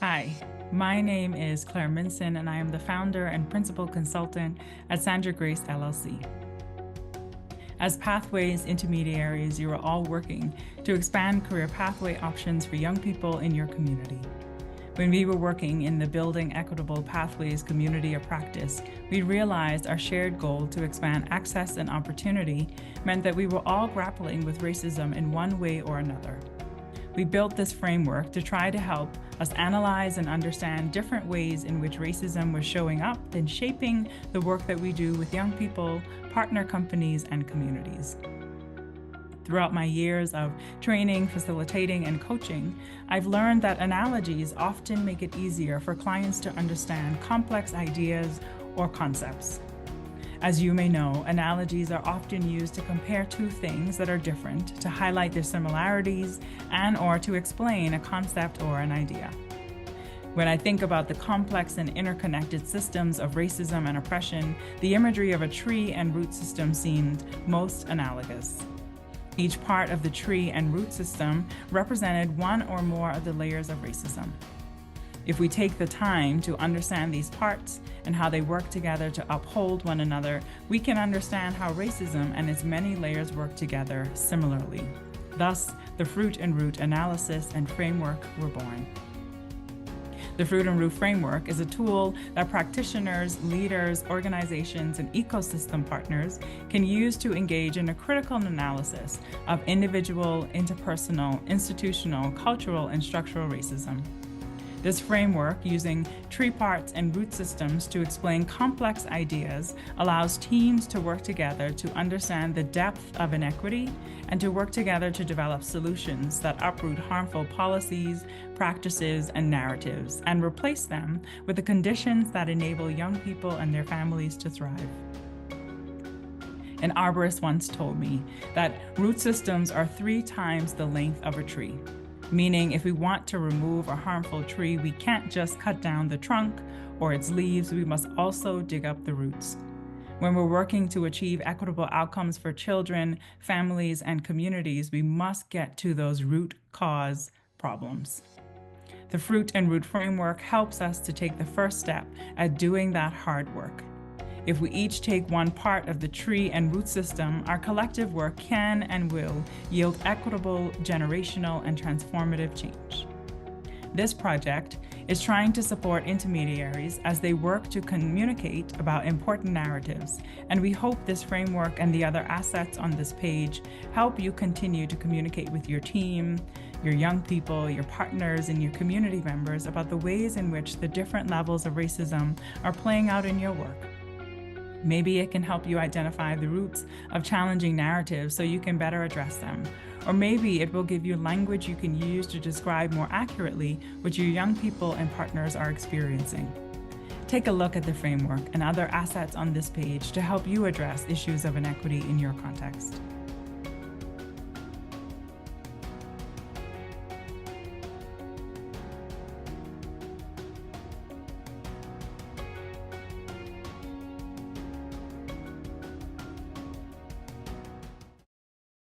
Hi, my name is Clair Minson, and I am the founder and principal consultant at Sandra Grace LLC. As pathways intermediaries, you are all working to expand career pathway options for young people in your community. When we were working in the Building Equitable Pathways community of practice, we realized our shared goal to expand access and opportunity meant that we were all grappling with racism in one way or another. We built this framework to try to help us analyze and understand different ways in which racism was showing up and shaping the work that we do with young people, partner companies, and communities. Throughout my years of training, facilitating, and coaching, I've learned that analogies often make it easier for clients to understand complex ideas or concepts. As you may know, analogies are often used to compare two things that are different, to highlight their similarities, and/or to explain a concept or an idea. When I think about the complex and interconnected systems of racism and oppression, the imagery of a tree and root system seemed most analogous. Each part of the tree and root system represented one or more of the layers of racism. If we take the time to understand these parts and how they work together to uphold one another, we can understand how racism and its many layers work together similarly. Thus, the fruit and root analysis and framework were born. The Fruit and Root Framework is a tool that practitioners, leaders, organizations, and ecosystem partners can use to engage in a critical analysis of individual, interpersonal, institutional, cultural, and structural racism. This framework, using tree parts and root systems to explain complex ideas, allows teams to work together to understand the depth of inequity and to work together to develop solutions that uproot harmful policies, practices, and narratives, and replace them with the conditions that enable young people and their families to thrive. An arborist once told me that root systems are 3 times the length of a tree. Meaning, if we want to remove a harmful tree, we can't just cut down the trunk or its leaves, we must also dig up the roots. When we're working to achieve equitable outcomes for children, families, and communities, we must get to those root cause problems. The Fruit and Root Framework helps us to take the first step at doing that hard work. If we each take one part of the tree and root system, our collective work can and will yield equitable, generational, and transformative change. This project is trying to support intermediaries as they work to communicate about important narratives, and we hope this framework and the other assets on this page help you continue to communicate with your team, your young people, your partners, and your community members about the ways in which the different levels of racism are playing out in your work. Maybe it can help you identify the roots of challenging narratives so you can better address them. Or maybe it will give you language you can use to describe more accurately what your young people and partners are experiencing. Take a look at the framework and other assets on this page to help you address issues of inequity in your context.